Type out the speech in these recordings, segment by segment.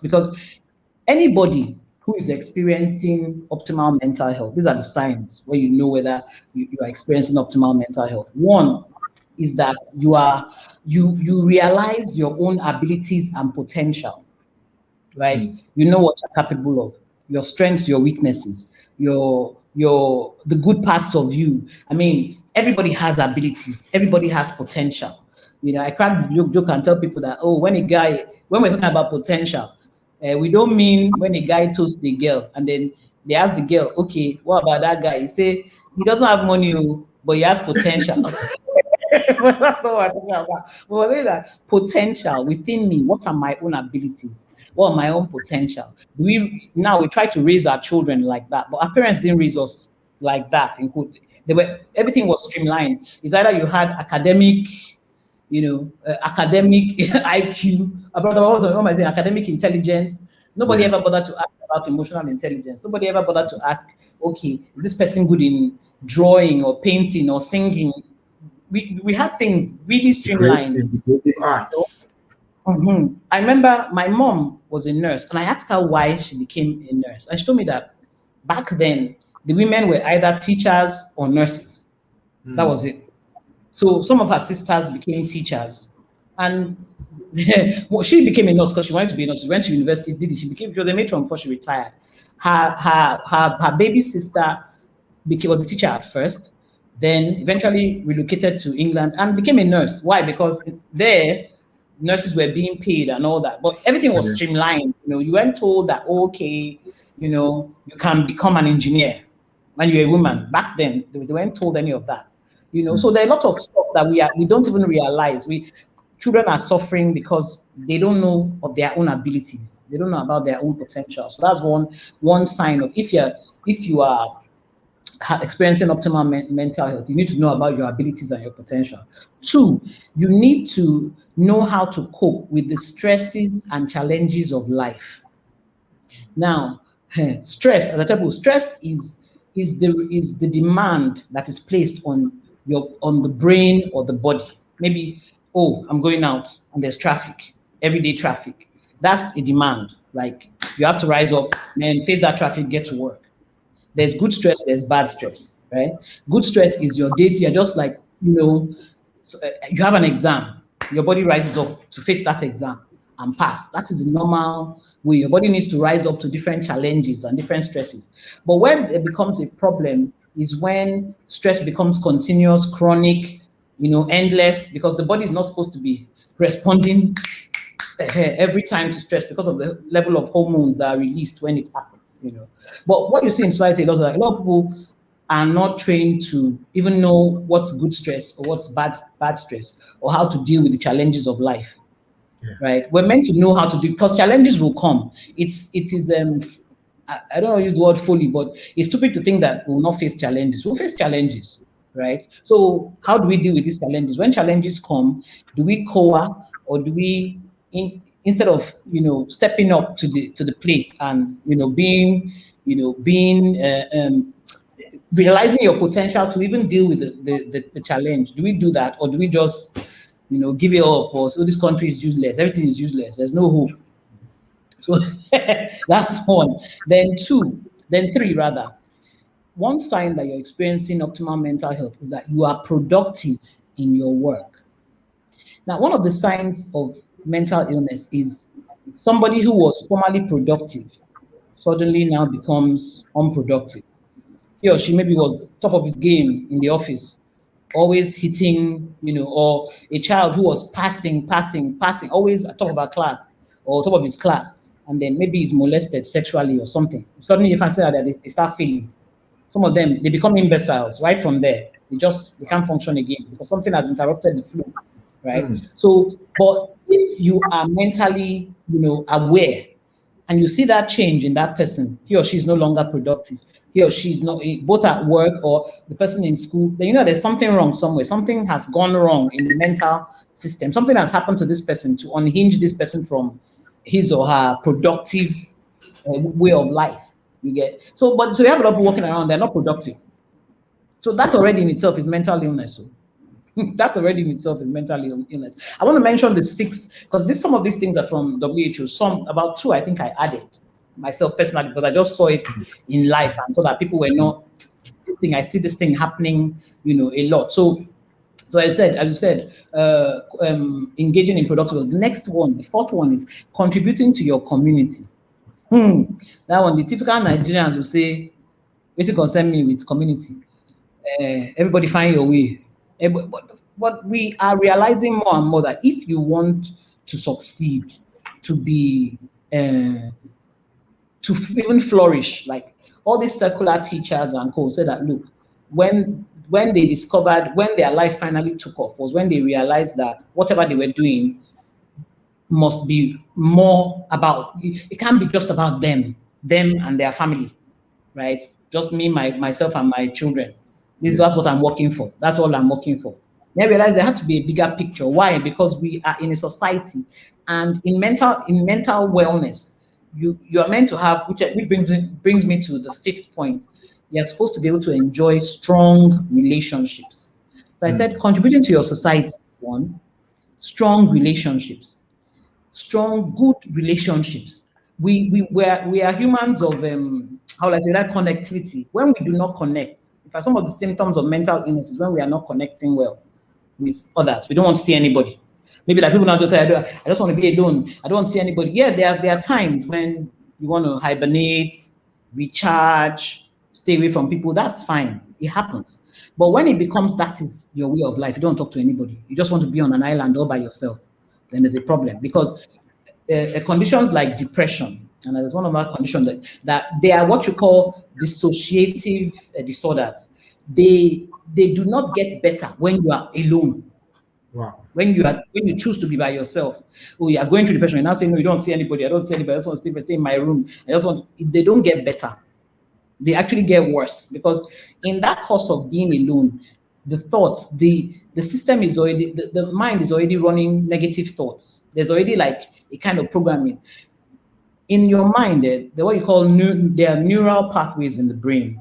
Because anybody who is experiencing optimal mental health, these are the signs where you know whether you are experiencing optimal mental health. One is that you realize your own abilities and potential, right? You know what you're capable of, your strengths, your weaknesses, your the good parts of you. I mean, everybody has abilities, everybody has potential. I crack the joke and tell people that, oh, when we're talking about potential, we don't mean when a guy toasts the girl and then they ask the girl, okay, what about that guy? You say he doesn't have money, oh, but he has potential. But that's not what I'm talking about. But there's that potential within me. What are my own abilities? What are my own potential? We try to raise our children like that, but our parents didn't raise us like that. Everything was streamlined. It's either you had academic, academic IQ, what am I saying? Academic intelligence. Nobody ever bothered to ask about emotional intelligence. Nobody ever bothered to ask, okay, is this person good in drawing or painting or singing? We had things really streamlined. Creative arts. Mm-hmm. I remember my mom was a nurse, and I asked her why she became a nurse. And she told me that back then, the women were either teachers or nurses. That was it. So some of her sisters became teachers, and well, she became a nurse because she wanted to be a nurse. She went to university, she was a matron before she retired. Her baby sister was a teacher at first, then eventually relocated to England and became a nurse. Why? Because there, nurses were being paid and all that, but everything was streamlined. You weren't told that, okay, you can become an engineer when you're a woman. Back then, they weren't told any of that. So there are a lot of stuff that we don't even realize. Children are suffering because they don't know of their own abilities. They don't know about their own potential. So that's one sign of if you are experiencing optimal mental health, you need to know about your abilities and your potential. 2, you need to know how to cope with the stresses and challenges of life. Now, stress, as I tell you, stress is the demand that is placed on the brain or the body. Maybe, oh, I'm going out and there's traffic, everyday traffic. That's a demand. Like, you have to rise up and face that traffic, get to work. There's good stress, there's bad stress, right? Good stress is your day. You're just like, you have an exam, your body rises up to face that exam and pass. That is the normal way. Your body needs to rise up to different challenges and different stresses. But when it becomes a problem is when stress becomes continuous, chronic, endless, because the body is not supposed to be responding every time to stress because of the level of hormones that are released when it happens. But what you see in society, a lot of people are not trained to even know what's good stress or what's bad stress or how to deal with the challenges of life. Right? We're meant to know how to do, because challenges will come. It is I don't want to use the word fully, but it's stupid to think that we'll not face challenges. We'll face challenges, right? So how do we deal with these challenges? When challenges come, do we cower, or do we instead of stepping up to the plate and being realizing your potential to even deal with the challenge? Do we do that, or do we just give it up, or so this country is useless, everything is useless, there's no hope? So that's 1. Then 2, then 3 rather. One sign that you're experiencing optimal mental health is that you are productive in your work. Now, one of the signs of mental illness is somebody who was formerly productive suddenly now becomes unproductive. He or she maybe was top of his game in the office, always hitting, or a child who was passing, always at top of our class or top of his class, and then maybe he's molested sexually or something. Suddenly you find that they start failing. Some of them, they become imbeciles right from there. They can't function again because something has interrupted the flow, right? So, but if you are mentally, aware, and you see that change in that person, he or she is no longer productive, he or she is not, both at work or the person in school, then there's something wrong somewhere. Something has gone wrong in the mental system. Something has happened to this person to unhinge this person from his or her productive way of life. You get so you have a lot of people walking around, they're not productive. So that already in itself is mental illness. So. That already in itself is mental illness. I want to mention the 6 because some of these things are from WHO. Some about 2 I think I added myself personally because I just saw it in life and so that people were not this thing. I see this thing happening, a lot. So as you said, engaging in productive. The next one, the 4th one is contributing to your community. That one, the typical Nigerians will say, "What concern me with community? Everybody find your way." But we are realizing more and more that if you want to succeed, to be even flourish, like all these secular teachers and co say that look, when they discovered when their life finally took off was when they realized that whatever they were doing must be more about it can't be just about them and their family, right? Just me, myself and my children. That's what I'm working for. That's all I'm working for. Then I realized there had to be a bigger picture. Why? Because we are in a society, and in mental wellness, you are meant to have, which brings me to the 5th point. You're supposed to be able to enjoy strong relationships. So I said, contributing to your society, one, strong relationships, strong, good relationships. We are humans of how will I say that connectivity. When we do not connect, in fact, some of the symptoms of mental illness is when we are not connecting well with others. We don't want to see anybody. Maybe like people now just say, I just want to be alone. I don't want to see anybody. Yeah, there are times when you want to hibernate, recharge, stay away from people. That's fine. It happens. But when it becomes that is your way of life, you don't talk to anybody. You just want to be on an island all by yourself. Then there's a problem because conditions like depression, and there's one of our conditions that they are what you call dissociative disorders. They do not get better when you are alone. Wow. When you choose to be by yourself, you are going through depression. You're not saying no, you don't see anybody. I don't see anybody. I just want to stay in my room. I just want. They don't get better. They actually get worse because in that course of being alone, the thoughts, the system is already the mind is already running negative thoughts. There's already like a kind of programming in your mind. The what you call there are neural pathways in the brain.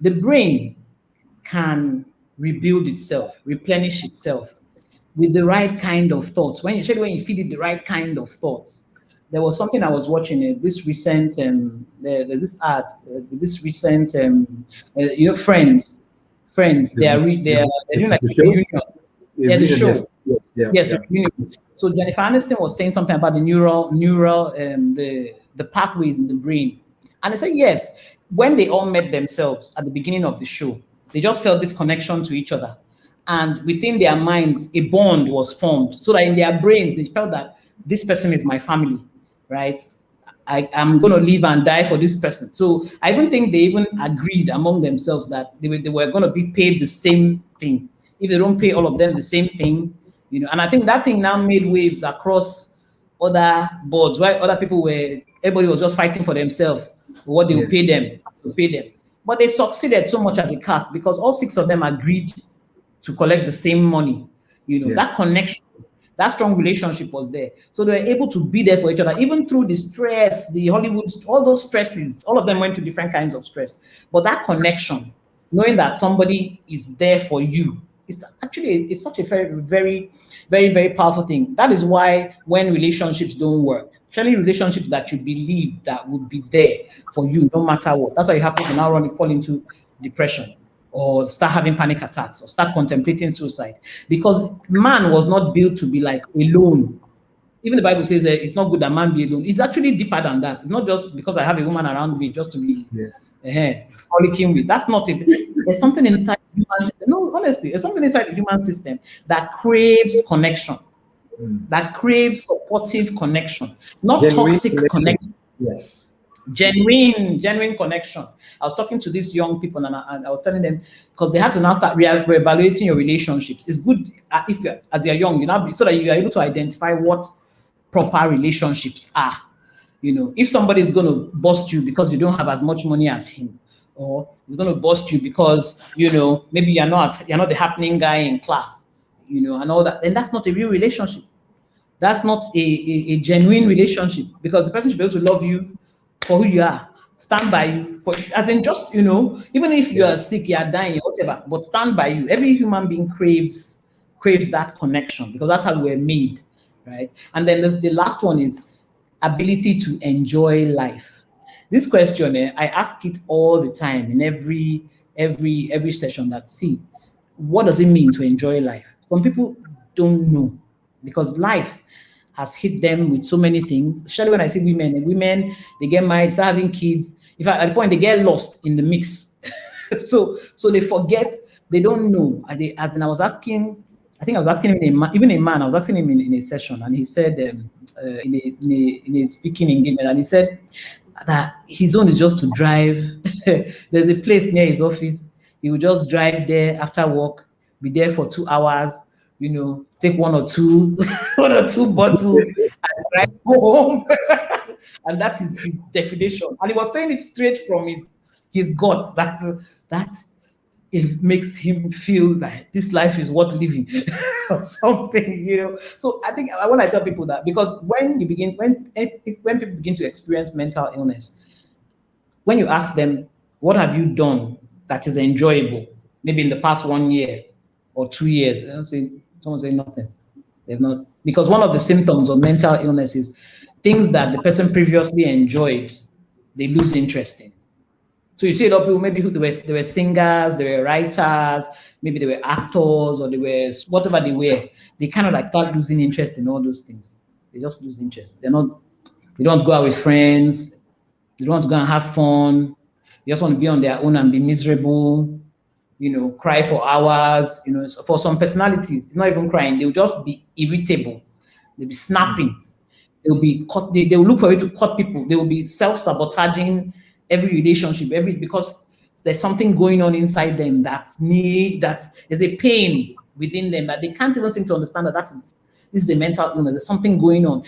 The brain can rebuild itself, replenish itself with the right kind of thoughts. When you feed it the right kind of thoughts. There was something I was watching this recent there's this ad this recent friends they're doing like a reunion. Yeah, the show. Yes, reunion. So Jennifer Aniston was saying something about the neural the pathways in the brain, and they said yes, when they all met themselves at the beginning of the show, they just felt this connection to each other, and within their minds a bond was formed, so that in their brains they felt that this person is my family, right? I'm going to live and die for this person. So I even think they even agreed among themselves that they were going to be paid the same thing. If they don't pay all of them the same thing, and I think that thing now made waves across other boards where other people everybody was just fighting for themselves, what they will pay them, But they succeeded so much as a cast because all 6 of them agreed to collect the same money. That connection, that strong relationship was there. So they were able to be there for each other, even through the stress, the Hollywood, all those stresses, all of them went through different kinds of stress. But that connection, knowing that somebody is there for you, it's such a very, very, very, very powerful thing. That is why when relationships don't work, especially relationships that you believe that would be there for you no matter what, that's why you happen to now fall into depression, or start having panic attacks, or start contemplating suicide, because man was not built to be like alone. Even the Bible says that it's not good that man be alone. It's actually deeper than that. It's not just because I have a woman around me just to be frolicking with. That's not it. There's something inside the human system. No, honestly, there's something inside the human system that craves connection, that craves supportive connection, not genuine toxic connection. Yes. Genuine connection. I was talking to these young people and I was telling them, because they had to now start reevaluating your relationships. It's good if as you're young, so that you are able to identify what proper relationships are. If somebody is going to bust you because you don't have as much money as him, or he's going to bust you because maybe you're not the happening guy in class, and all that, then that's not a real relationship. That's not a genuine relationship, because the person should be able to love you for who you are, stand by you for, as in just, even if you Yeah. are sick, you are dying, whatever, but stand by you. Every human being craves that connection because that's how we're made, right? And then the last one is ability to enjoy life. This question, I ask it all the time in every session. That, see, what does it mean to enjoy life? Some people don't know because life has hit them with so many things. Especially when I see women, and women, they get married, start having kids. In fact, at the point they get lost in the mix. So they forget, they don't know. As in, I was asking, I think I was asking him, even a man, I was asking him in a session, and he said, in a speaking engagement, and he said that his own is just to drive. There's a place near his office. He will just drive there after work, be there for 2 hours, take one or two, one or two bottles, and drive home. And that is his definition. And he was saying it straight from his guts, that it makes him feel like this life is worth living or something. So I think when I tell people that, because when people begin to experience mental illness, when you ask them, what have you done that is enjoyable, maybe in the past 1 year or 2 years, someone say nothing. They've not, because one of the symptoms of mental illness is things that the person previously enjoyed, they lose interest in. So you see a lot of people, maybe they were singers, they were writers, maybe they were actors, or they were whatever they were. They kind of like start losing interest in all those things. They just lose interest. They don't go out with friends. They don't want to go and have fun. They just want to be on their own and be miserable, cry for hours. So for some personalities, not even crying, they'll just be irritable. They'll be snapping. They'll be cut. They will look for a way to cut people. They will be self-sabotaging every relationship, because there's something going on inside them that there's a pain within them that they can't even seem to understand that this is a mental illness. There's something going on.